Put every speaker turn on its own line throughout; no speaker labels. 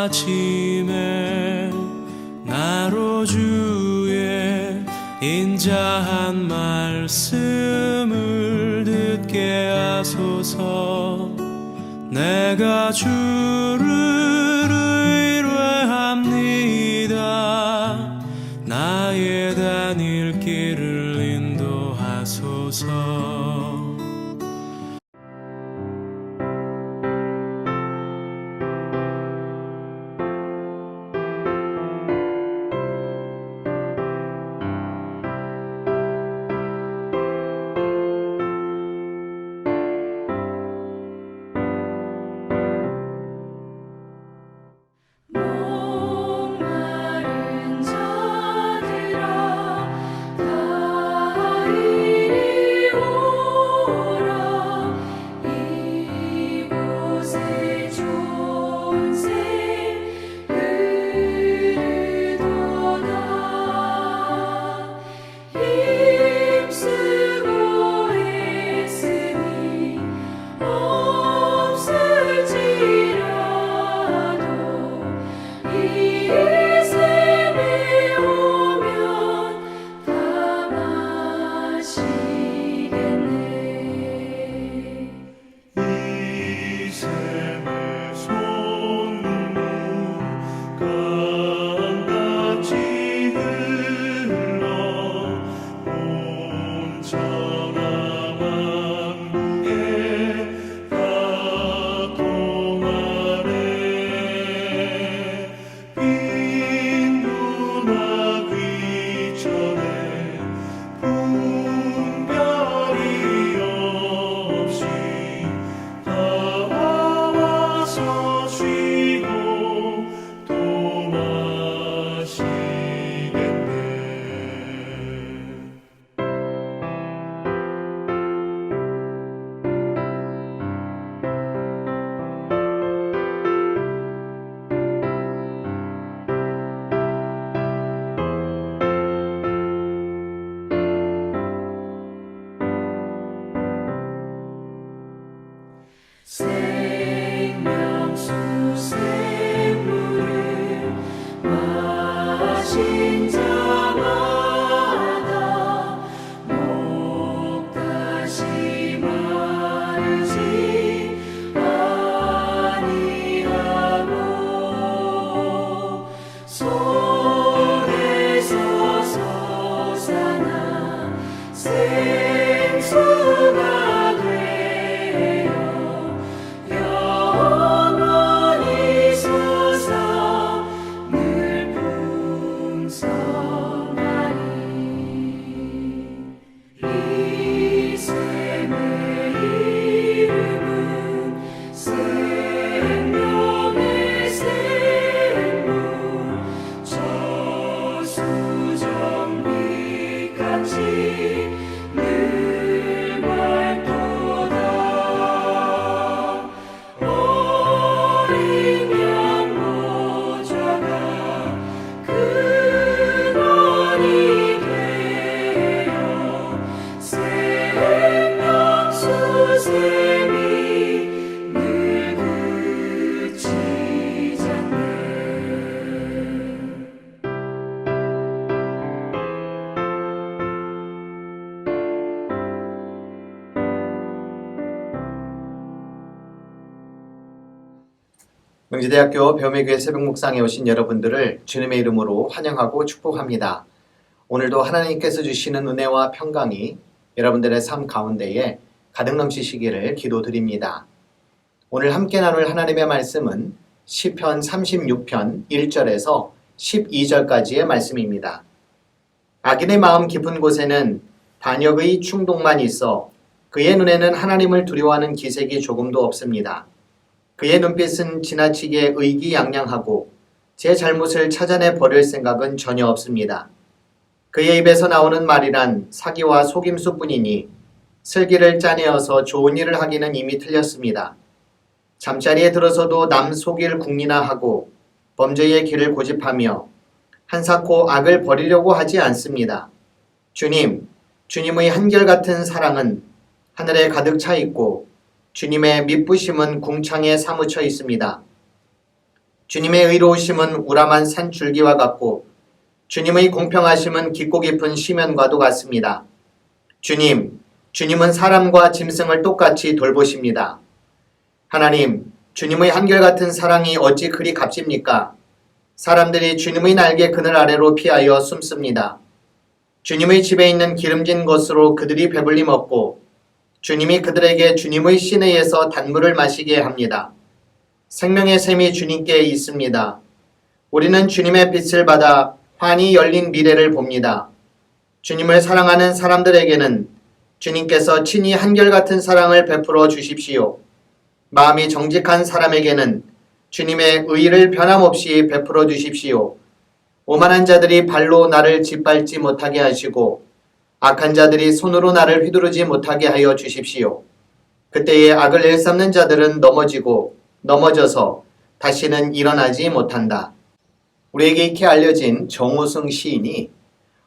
아침에 나로 주의 인자한 말씀을 듣게 하소서. 내가 주를 의뢰합니다. 나의 다닐 길을 인도하소서.
명지대학교 벼메교회 새벽묵상에 오신 여러분들을 주님의 이름으로 환영하고 축복합니다. 오늘도 하나님께서 주시는 은혜와 평강이 여러분들의 삶 가운데에 가득 넘치시기를 기도드립니다. 오늘 함께 나눌 하나님의 말씀은 시편 36편 1절에서 12절까지의 말씀입니다. 악인의 마음 깊은 곳에는 반역의 충동만 있어 그의 눈에는 하나님을 두려워하는 기색이 조금도 없습니다. 그의 눈빛은 지나치게 의기양양하고 제 잘못을 찾아내 버릴 생각은 전혀 없습니다. 그의 입에서 나오는 말이란 사기와 속임수뿐이니 슬기를 짜내어서 좋은 일을 하기는 이미 틀렸습니다. 잠자리에 들어서도 남 속일 궁리나 하고 범죄의 길을 고집하며 한사코 악을 버리려고 하지 않습니다. 주님의 한결같은 사랑은 하늘에 가득 차 있고 주님의 미쁘심은 궁창에 사무쳐 있습니다. 주님의 의로우심은 우람한 산줄기와 같고 주님의 공평하심은 깊고 깊은 시면과도 같습니다. 주님은 사람과 짐승을 똑같이 돌보십니다. 하나님, 주님의 한결같은 사랑이 어찌 그리 값집니까? 사람들이 주님의 날개 그늘 아래로 피하여 숨습니다. 주님의 집에 있는 기름진 것으로 그들이 배불리 먹고 주님이 그들에게 주님의 시내에서 단물을 마시게 합니다. 생명의 샘이 주님께 있습니다. 우리는 주님의 빛을 받아 환히 열린 미래를 봅니다. 주님을 사랑하는 사람들에게는 주님께서 친히 한결같은 사랑을 베풀어 주십시오. 마음이 정직한 사람에게는 주님의 의를 변함없이 베풀어 주십시오. 오만한 자들이 발로 나를 짓밟지 못하게 하시고 악한 자들이 손으로 나를 휘두르지 못하게 하여 주십시오. 그때에 악을 일삼는 자들은 넘어져서 다시는 일어나지 못한다. 우리에게 익히 알려진 정우승 시인이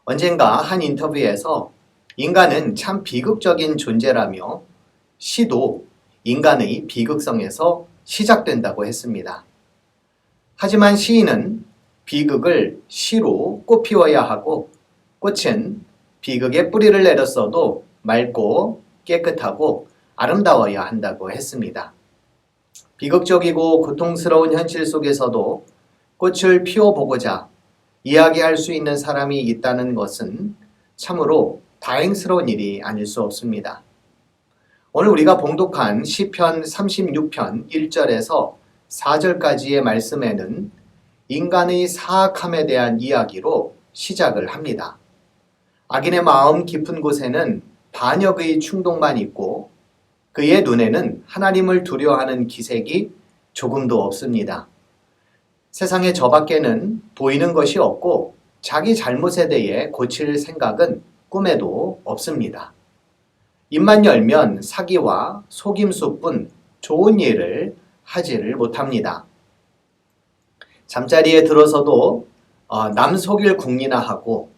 언젠가 한 인터뷰에서 인간은 참 비극적인 존재라며 시도 인간의 비극성에서 시작된다고 했습니다. 하지만 시인은 비극을 시로 꽃피워야 하고 꽃은 비극의 뿌리를 내렸어도 맑고 깨끗하고 아름다워야 한다고 했습니다. 비극적이고 고통스러운 현실 속에서도 꽃을 피워보고자 이야기할 수 있는 사람이 있다는 것은 참으로 다행스러운 일이 아닐 수 없습니다. 오늘 우리가 봉독한 시편 36편 1절에서 4절까지의 말씀에는 인간의 사악함에 대한 이야기로 시작을 합니다. 악인의 마음 깊은 곳에는 반역의 충동만 있고 그의 눈에는 하나님을 두려워하는 기색이 조금도 없습니다. 세상에 저밖에는 보이는 것이 없고 자기 잘못에 대해 고칠 생각은 꿈에도 없습니다. 입만 열면 사기와 속임수뿐 좋은 일을 하지를 못합니다. 잠자리에 들어서도 남 속일 궁리나 하고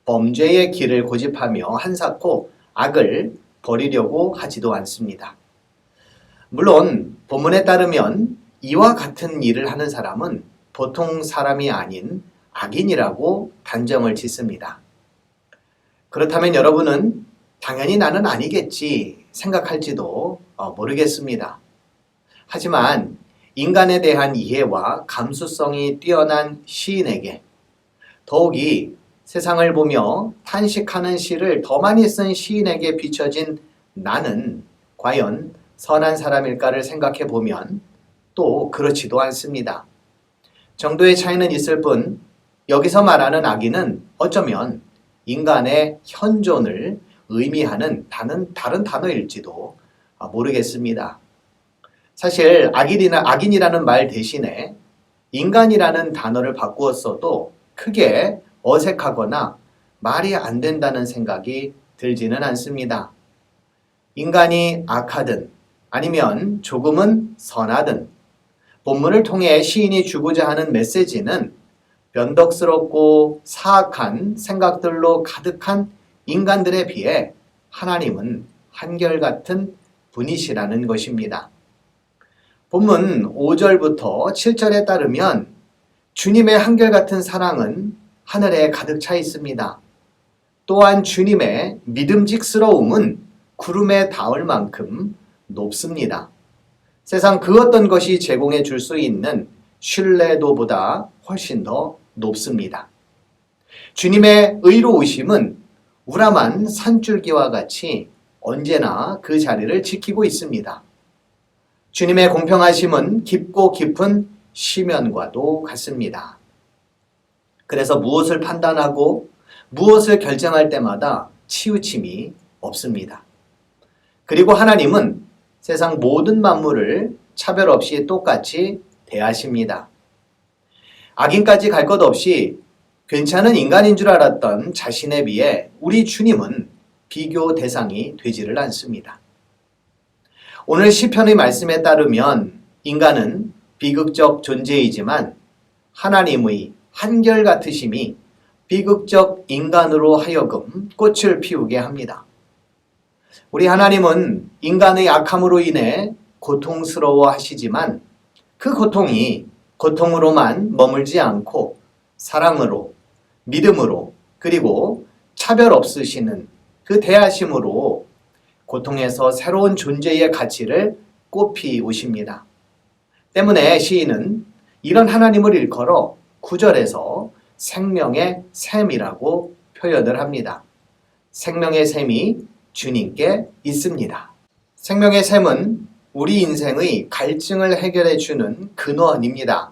범죄의 길을 고집하며 한사코 악을 버리려고 하지도 않습니다. 물론 본문에 따르면 이와 같은 일을 하는 사람은 보통 사람이 아닌 악인이라고 단정을 짓습니다. 그렇다면 여러분은 당연히 나는 아니겠지 생각할지도 모르겠습니다. 하지만 인간에 대한 이해와 감수성이 뛰어난 시인에게 더욱이 세상을 보며 탄식하는 시를 더 많이 쓴 시인에게 비춰진 나는 과연 선한 사람일까를 생각해 보면 또 그렇지도 않습니다. 정도의 차이는 있을 뿐 여기서 말하는 악인은 어쩌면 인간의 현존을 의미하는 다른 단어일지도 모르겠습니다. 사실 악인이라는 말 대신에 인간이라는 단어를 바꾸었어도 크게 어색하거나 말이 안 된다는 생각이 들지는 않습니다. 인간이 악하든 아니면 조금은 선하든 본문을 통해 시인이 주고자 하는 메시지는 변덕스럽고 사악한 생각들로 가득한 인간들에 비해 하나님은 한결같은 분이시라는 것입니다. 본문 5절부터 7절에 따르면 주님의 한결같은 사랑은 하늘에 가득 차 있습니다. 또한 주님의 믿음직스러움은 구름에 닿을 만큼 높습니다. 세상 그 어떤 것이 제공해 줄 수 있는 신뢰도보다 훨씬 더 높습니다. 주님의 의로우심은 우람한 산줄기와 같이 언제나 그 자리를 지키고 있습니다. 주님의 공평하심은 깊고 깊은 시면과도 같습니다. 그래서 무엇을 판단하고 무엇을 결정할 때마다 치우침이 없습니다. 그리고 하나님은 세상 모든 만물을 차별 없이 똑같이 대하십니다. 악인까지 갈 것 없이 괜찮은 인간인 줄 알았던 자신에 비해 우리 주님은 비교 대상이 되지를 않습니다. 오늘 시편의 말씀에 따르면 인간은 비극적 존재이지만 하나님의 한결같으심이 비극적 인간으로 하여금 꽃을 피우게 합니다. 우리 하나님은 인간의 악함으로 인해 고통스러워 하시지만 그 고통이 고통으로만 머물지 않고 사랑으로, 믿음으로, 그리고 차별 없으시는 그 대하심으로 고통에서 새로운 존재의 가치를 꽃피우십니다. 때문에 시인은 이런 하나님을 일컬어 9절에서 생명의 샘이라고 표현을 합니다. 생명의 샘이 주님께 있습니다. 생명의 샘은 우리 인생의 갈증을 해결해 주는 근원입니다.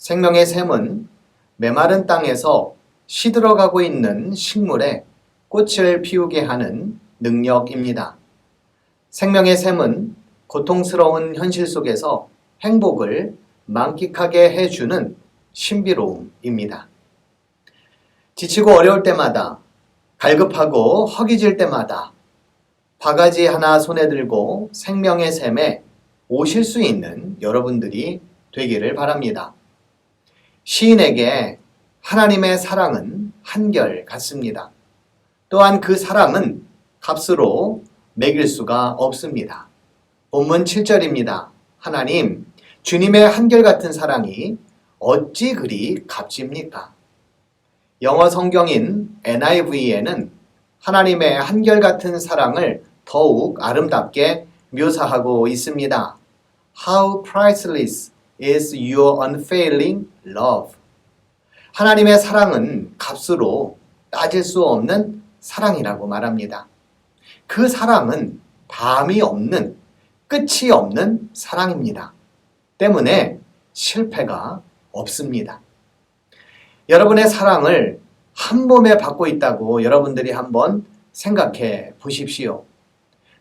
생명의 샘은 메마른 땅에서 시들어가고 있는 식물에 꽃을 피우게 하는 능력입니다. 생명의 샘은 고통스러운 현실 속에서 행복을 만끽하게 해주는 신비로움입니다. 지치고 어려울 때마다, 갈급하고 허기질 때마다 바가지 하나 손에 들고 생명의 샘에 오실 수 있는 여러분들이 되기를 바랍니다. 시인에게 하나님의 사랑은 한결 같습니다. 또한 그 사랑은 값으로 매길 수가 없습니다. 본문 7절입니다. 하나님, 주님의 한결같은 사랑이 어찌 그리 값집니까? 영어 성경인 NIV에는 하나님의 한결같은 사랑을 더욱 아름답게 묘사하고 있습니다. How priceless is your unfailing love. 하나님의 사랑은 값으로 따질 수 없는 사랑이라고 말합니다. 그 사랑은 담이 없는, 끝이 없는 사랑입니다. 때문에 실패가 없습니다. 여러분의 사랑을 한 몸에 받고 있다고 여러분들이 한번 생각해 보십시오.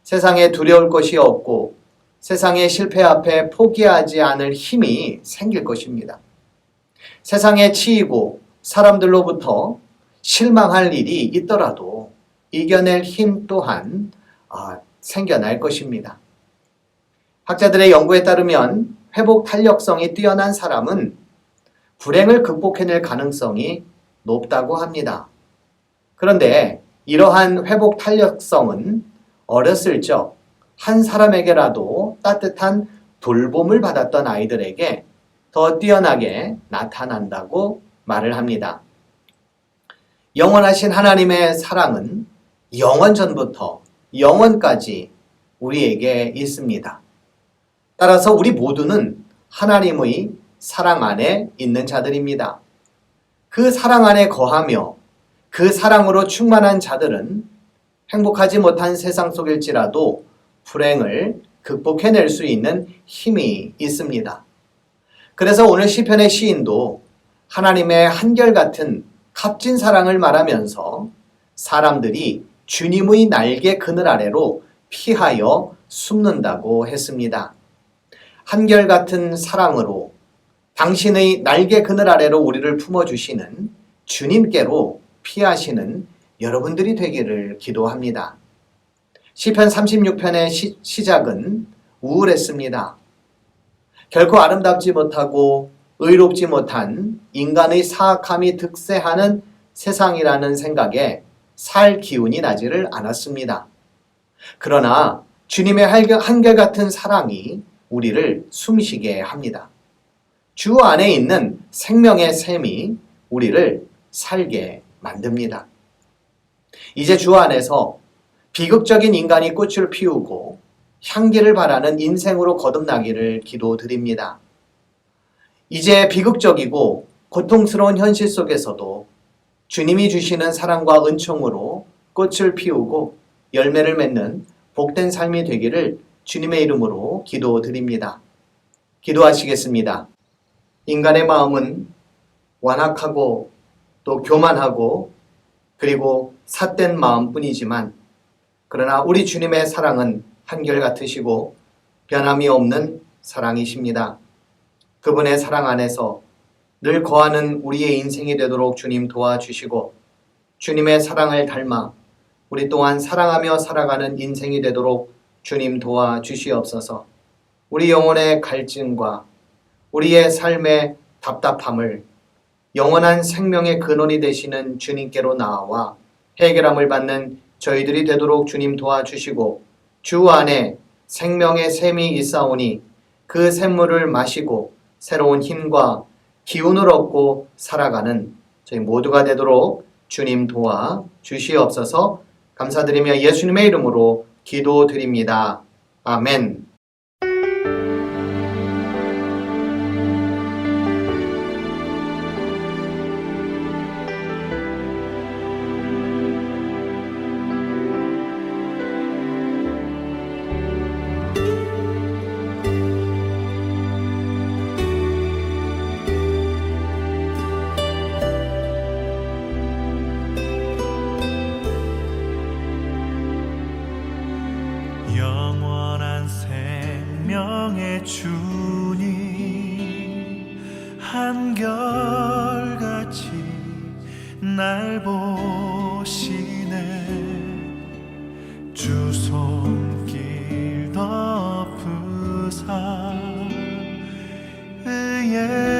세상에 두려울 것이 없고 세상의 실패 앞에 포기하지 않을 힘이 생길 것입니다. 세상에 치이고 사람들로부터 실망할 일이 있더라도 이겨낼 힘 또한 생겨날 것입니다. 학자들의 연구에 따르면 회복 탄력성이 뛰어난 사람은 불행을 극복해낼 가능성이 높다고 합니다. 그런데 이러한 회복 탄력성은 어렸을 적 한 사람에게라도 따뜻한 돌봄을 받았던 아이들에게 더 뛰어나게 나타난다고 말을 합니다. 영원하신 하나님의 사랑은 영원 전부터 영원까지 우리에게 있습니다. 따라서 우리 모두는 하나님의 사랑 안에 있는 자들입니다. 그 사랑 안에 거하며 그 사랑으로 충만한 자들은 행복하지 못한 세상 속일지라도 불행을 극복해낼 수 있는 힘이 있습니다. 그래서 오늘 시편의 시인도 하나님의 한결같은 값진 사랑을 말하면서 사람들이 주님의 날개 그늘 아래로 피하여 숨는다고 했습니다. 한결같은 사랑으로 당신의 날개 그늘 아래로 우리를 품어주시는 주님께로 피하시는 여러분들이 되기를 기도합니다. 시편 36편의 시작은 우울했습니다. 결코 아름답지 못하고 의롭지 못한 인간의 사악함이 득세하는 세상이라는 생각에 살 기운이 나지를 않았습니다. 그러나 주님의 한결같은 사랑이 우리를 숨쉬게 합니다. 주 안에 있는 생명의 샘이 우리를 살게 만듭니다. 이제 주 안에서 비극적인 인간이 꽃을 피우고 향기를 바라는 인생으로 거듭나기를 기도드립니다. 이제 비극적이고 고통스러운 현실 속에서도 주님이 주시는 사랑과 은총으로 꽃을 피우고 열매를 맺는 복된 삶이 되기를 주님의 이름으로 기도드립니다. 기도하시겠습니다. 인간의 마음은 완악하고 또 교만하고 그리고 삿된 마음뿐이지만 그러나 우리 주님의 사랑은 한결같으시고 변함이 없는 사랑이십니다. 그분의 사랑 안에서 늘 거하는 우리의 인생이 되도록 주님 도와주시고 주님의 사랑을 닮아 우리 또한 사랑하며 살아가는 인생이 되도록 주님 도와주시옵소서. 우리 영혼의 갈증과 우리의 삶의 답답함을 영원한 생명의 근원이 되시는 주님께로 나아와 해결함을 받는 저희들이 되도록 주님 도와주시고 주 안에 생명의 샘이 있사오니 그 샘물을 마시고 새로운 힘과 기운을 얻고 살아가는 저희 모두가 되도록 주님 도와 주시옵소서. 감사드리며 예수님의 이름으로 기도드립니다. 아멘.
영원한 생명의 주님 한결같이 날 보시네. 주 손길 덮으사 의의